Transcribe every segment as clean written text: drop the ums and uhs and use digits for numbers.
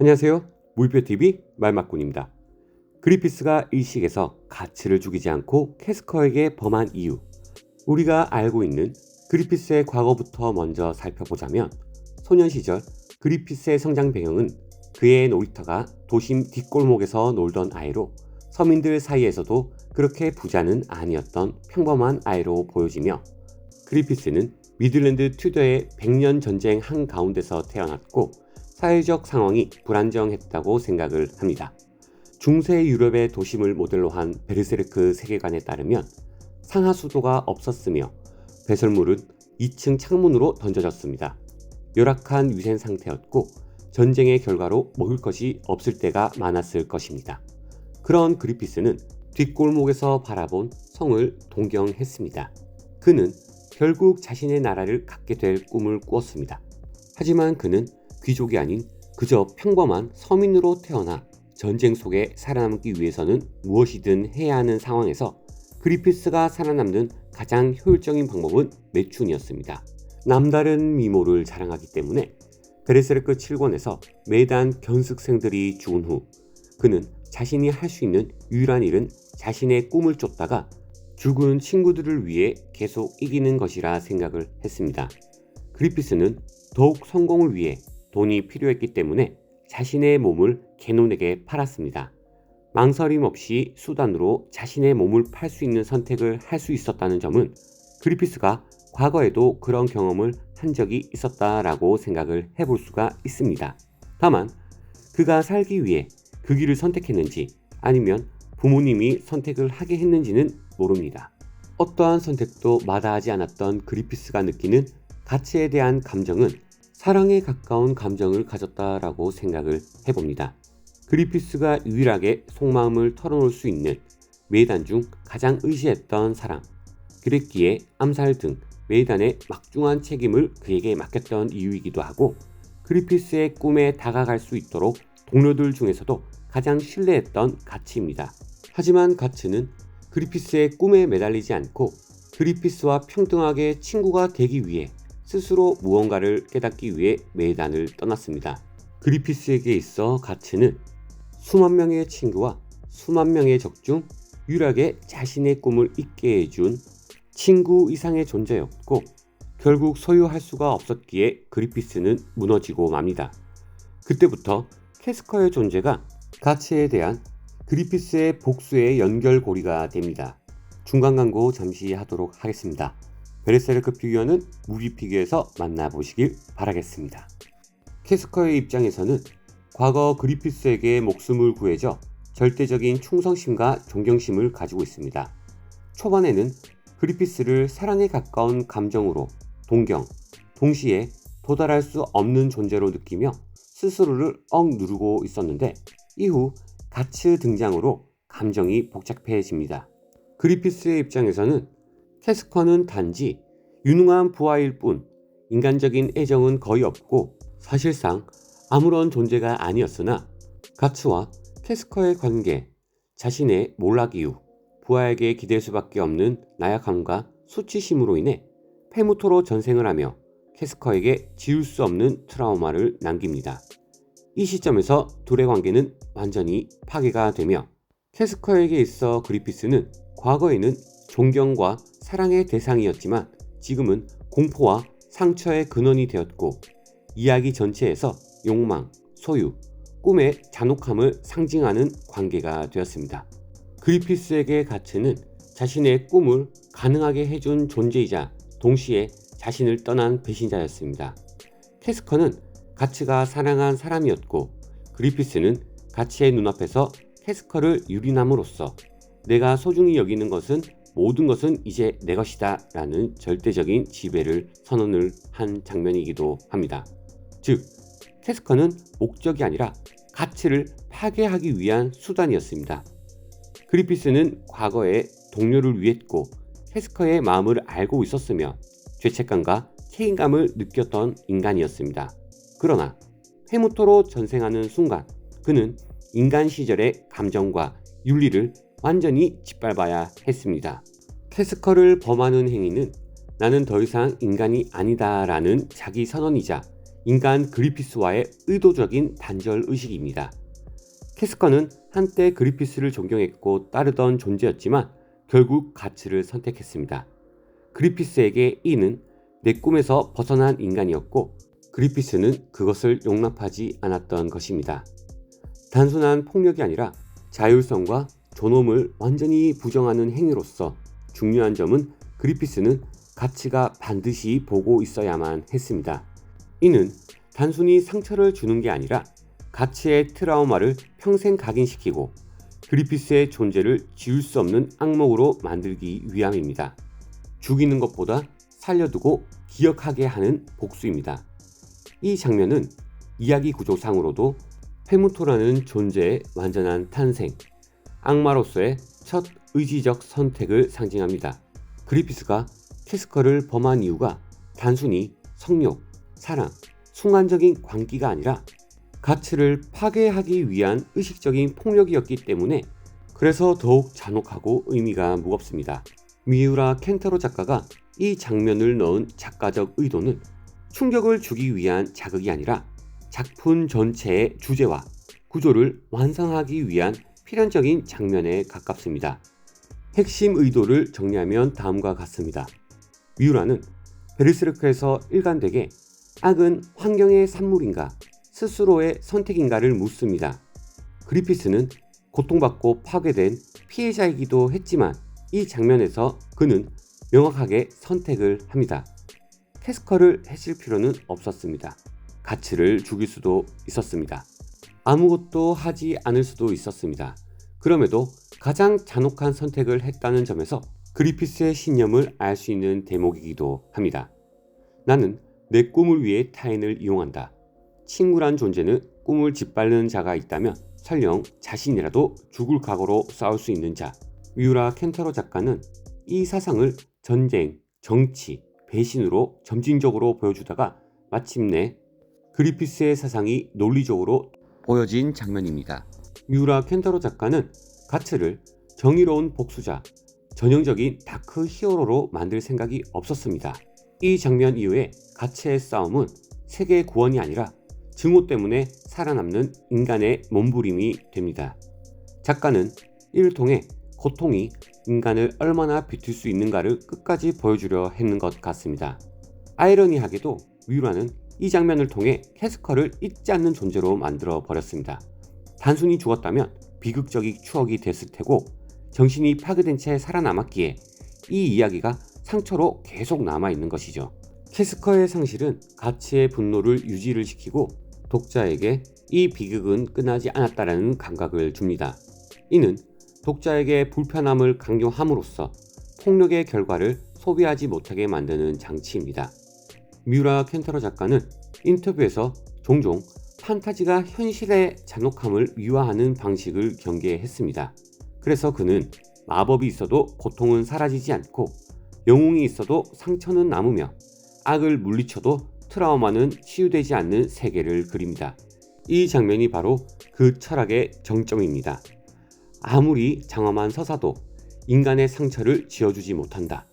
안녕하세요. 물표TV 말맞군입니다. 그리피스가 일식에서 가츠를 죽이지 않고 캐스커에게 범한 이유. 우리가 알고 있는 그리피스의 과거부터 먼저 살펴보자면 소년 시절 그리피스의 성장 배경은 그의 놀이터가 도심 뒷골목에서 놀던 아이로 서민들 사이에서도 그렇게 부자는 아니었던 평범한 아이로 보여지며, 그리피스는 미들랜드 튜더의 100년 전쟁 한가운데서 태어났고 사회적 상황이 불안정했다고 생각을 합니다. 중세 유럽의 도심을 모델로 한 베르세르크 세계관에 따르면 상하수도가 없었으며 배설물은 2층 창문으로 던져졌습니다. 열악한 위생 상태였고 전쟁의 결과로 먹을 것이 없을 때가 많았을 것입니다. 그런 그리피스는 뒷골목에서 바라본 성을 동경했습니다. 그는 결국 자신의 나라를 갖게 될 꿈을 꾸었습니다. 하지만 그는 귀족이 아닌 그저 평범한 서민으로 태어나 전쟁 속에 살아남기 위해서는 무엇이든 해야 하는 상황에서 그리피스가 살아남는 가장 효율적인 방법은 매춘이었습니다. 남다른 미모를 자랑하기 때문에 베르세르크 7권에서 매단 견습생들이 죽은 후 그는 자신이 할 수 있는 유일한 일은 자신의 꿈을 쫓다가 죽은 친구들을 위해 계속 이기는 것이라 생각을 했습니다. 그리피스는 더욱 성공을 위해 돈이 필요했기 때문에 자신의 몸을 개논에게 팔았습니다. 망설임 없이 수단으로 자신의 몸을 팔 수 있는 선택을 할 수 있었다는 점은 그리피스가 과거에도 그런 경험을 한 적이 있었다라고 생각을 해볼 수가 있습니다. 다만 그가 살기 위해 그 길을 선택했는지 아니면 부모님이 선택을 하게 했는지는 모릅니다. 어떠한 선택도 마다하지 않았던 그리피스가 느끼는 가치에 대한 감정은 사랑에 가까운 감정을 가졌다라고 생각을 해봅니다. 그리피스가 유일하게 속마음을 털어놓을 수 있는 메이단 중 가장 의지했던 사람, 그랬기에 암살 등 메이단의 막중한 책임을 그에게 맡겼던 이유이기도 하고, 그리피스의 꿈에 다가갈 수 있도록 동료들 중에서도 가장 신뢰했던 가치입니다. 하지만 가츠는 그리피스의 꿈에 매달리지 않고 그리피스와 평등하게 친구가 되기 위해 스스로 무언가를 깨닫기 위해 메이단을 떠났습니다. 그리피스에게 있어 가츠는 수만 명의 친구와 수만 명의 적 중 유일하게 자신의 꿈을 잊게 해준 친구 이상의 존재였고, 결국 소유할 수가 없었기에 그리피스는 무너지고 맙니다. 그때부터 캐스커의 존재가 가츠에 대한 그리피스의 복수의 연결고리가 됩니다. 중간 광고 잠시 하도록 하겠습니다. 베르세르크 피규어는 무비피규어에서 만나보시길 바라겠습니다. 캐스커의 입장에서는 과거 그리피스에게 목숨을 구해줘 절대적인 충성심과 존경심을 가지고 있습니다. 초반에는 그리피스를 사랑에 가까운 감정으로 동경, 동시에 도달할 수 없는 존재로 느끼며 스스로를 누르고 있었는데, 이후 가츠 등장으로 감정이 복잡해집니다. 그리피스의 입장에서는 캐스커는 단지 유능한 부하일 뿐 인간적인 애정은 거의 없고 사실상 아무런 존재가 아니었으나, 가츠와 캐스커의 관계, 자신의 몰락 이유, 부하에게 기댈 수밖에 없는 나약함과 수치심으로 인해 페무토로 전생을 하며 캐스커에게 지울 수 없는 트라우마를 남깁니다. 이 시점에서 둘의 관계는 완전히 파괴가 되며, 캐스커에게 있어 그리피스는 과거에는 존경과 사랑의 대상이었지만 지금은 공포와 상처의 근원이 되었고, 이야기 전체에서 욕망, 소유, 꿈의 잔혹함을 상징하는 관계가 되었습니다. 그리피스에게 가츠는 자신의 꿈을 가능하게 해준 존재이자 동시에 자신을 떠난 배신자였습니다. 캐스커는 가츠가 사랑한 사람이었고, 그리피스는 가츠의 눈앞에서 캐스커를 유린함으로써 내가 소중히 여기는 것은 모든 것은 이제 내 것이다 라는 절대적인 지배를 선언을 한 장면이기도 합니다. 즉, 캐스커는 목적이 아니라 가츠를 파괴하기 위한 수단이었습니다. 그리피스는 과거에 동료를 위했고 캐스커의 마음을 알고 있었으며 죄책감과 책임감을 느꼈던 인간이었습니다. 그러나 페무토로 전생하는 순간 그는 인간 시절의 감정과 윤리를 완전히 짓밟아야 했습니다. 캐스커를 범하는 행위는 나는 더 이상 인간이 아니다 라는 자기 선언이자 인간 그리피스와의 의도적인 단절 의식입니다. 캐스커는 한때 그리피스를 존경했고 따르던 존재였지만 결국 가츠를 선택했습니다. 그리피스에게 이는 내 꿈에서 벗어난 인간이었고 그리피스는 그것을 용납하지 않았던 것입니다. 단순한 폭력이 아니라 자율성과 존엄을 완전히 부정하는 행위로서 중요한 점은 그리피스는 가츠가 반드시 보고 있어야만 했습니다. 이는 단순히 상처를 주는 게 아니라 가츠의 트라우마를 평생 각인시키고 그리피스의 존재를 지울 수 없는 악몽으로 만들기 위함입니다. 죽이는 것보다 살려두고 기억하게 하는 복수입니다. 이 장면은 이야기 구조상으로도 페무토라는 존재의 완전한 탄생, 악마로서의 첫 의지적 선택을 상징합니다. 그리피스가 캐스커를 범한 이유가 단순히 성욕, 사랑, 순간적인 광기가 아니라 가츠를 파괴하기 위한 의식적인 폭력이었기 때문에 그래서 더욱 잔혹하고 의미가 무겁습니다. 미우라 켄타로 작가가 이 장면을 넣은 작가적 의도는 충격을 주기 위한 자극이 아니라 작품 전체의 주제와 구조를 완성하기 위한 필연적인 장면에 가깝습니다. 핵심 의도를 정리하면 다음과 같습니다. 미우라는 베르세르크에서 일관되게 악은 환경의 산물인가 스스로의 선택인가를 묻습니다. 그리피스는 고통받고 파괴된 피해자이기도 했지만 이 장면에서 그는 명확하게 선택을 합니다. 캐스커를 해칠 필요는 없었습니다. 가츠를 죽일 수도 있었습니다. 아무것도 하지 않을 수도 있었습니다. 그럼에도 가장 잔혹한 선택을 했다는 점에서 그리피스의 신념을 알 수 있는 대목이기도 합니다. 나는 내 꿈을 위해 타인을 이용한다. 친구란 존재는 꿈을 짓밟는 자가 있다면 설령 자신이라도 죽을 각오로 싸울 수 있는 자. 미우라 켄타로 작가는 이 사상을 전쟁, 정치, 배신으로 점진적으로 보여주다가 마침내 그리피스의 사상이 논리적으로 보여진 장면입니다. 미우라 켄타로 작가는 가츠를 정의로운 복수자, 전형적인 다크 히어로로 만들 생각이 없었습니다. 이 장면 이후에 가츠의 싸움은 세계 구원이 아니라 증오 때문에 살아남는 인간의 몸부림이 됩니다. 작가는 이를 통해 고통이 인간을 얼마나 비틀 수 있는가를 끝까지 보여주려 했는 것 같습니다. 아이러니하게도 미우라는 이 장면을 통해 캐스커를 잊지 않는 존재로 만들어 버렸습니다. 단순히 죽었다면 비극적인 추억이 됐을 테고 정신이 파괴된 채 살아남았기에 이 이야기가 상처로 계속 남아있는 것이죠. 캐스커의 상실은 가츠의 분노를 유지를 시키고 독자에게 이 비극은 끝나지 않았다라는 감각을 줍니다. 이는 독자에게 불편함을 강요함으로써 폭력의 결과를 소비하지 못하게 만드는 장치입니다. 미우라 켄타로 작가는 인터뷰에서 종종 판타지가 현실의 잔혹함을 미화하는 방식을 경계했습니다. 그래서 그는 마법이 있어도 고통은 사라지지 않고 영웅이 있어도 상처는 남으며 악을 물리쳐도 트라우마는 치유되지 않는 세계를 그립니다. 이 장면이 바로 그 철학의 정점입니다. 아무리 장엄한 서사도 인간의 상처를 지어주지 못한다.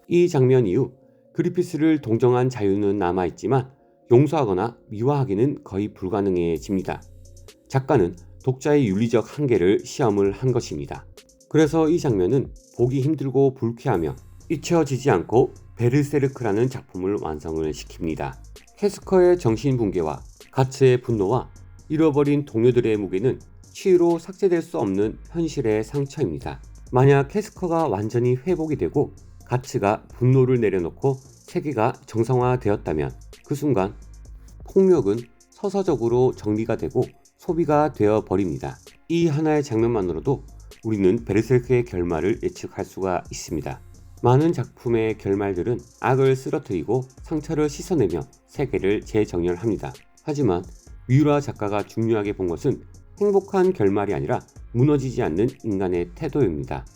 이 장면 이후 그리피스를 동정한 자유는 남아있지만 용서하거나 미화하기는 거의 불가능해집니다. 작가는 독자의 윤리적 한계를 시험을 한 것입니다. 그래서 이 장면은 보기 힘들고 불쾌하며 잊혀지지 않고 베르세르크라는 작품을 완성을 시킵니다. 캐스커의 정신붕괴와 가츠의 분노와 잃어버린 동료들의 무게는 치유로 삭제될 수 없는 현실의 상처입니다. 만약 캐스커가 완전히 회복이 되고 가츠가 분노를 내려놓고 세계가 정상화되었다면 그 순간 폭력은 서서적으로 정리가 되고 소비가 되어 버립니다. 이 하나의 장면만으로도 우리는 베르세르크의 결말을 예측할 수가 있습니다. 많은 작품의 결말들은 악을 쓰러뜨리고 상처를 씻어내며 세계를 재정렬합니다. 하지만 미우라 작가가 중요하게 본 것은 행복한 결말이 아니라 무너지지 않는 인간의 태도입니다.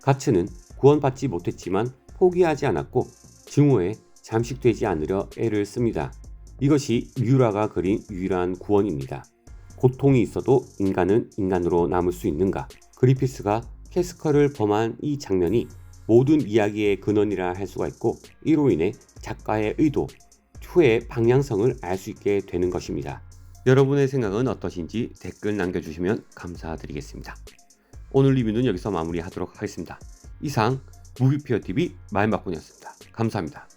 가츠는 구원받지 못했지만 포기하지 않았고 증오에 잠식되지 않으려 애를 씁니다. 이것이 미우라가 그린 유일한 구원입니다. 고통이 있어도 인간은 인간으로 남을 수 있는가? 그리피스가 캐스커를 범한 이 장면이 모든 이야기의 근원이라 할 수가 있고 이로 인해 작가의 의도, 후의 방향성을 알 수 있게 되는 것입니다. 여러분의 생각은 어떠신지 댓글 남겨주시면 감사드리겠습니다. 오늘 리뷰는 여기서 마무리하도록 하겠습니다. 이상 무비피어TV 마인바꾼이었습니다. 감사합니다.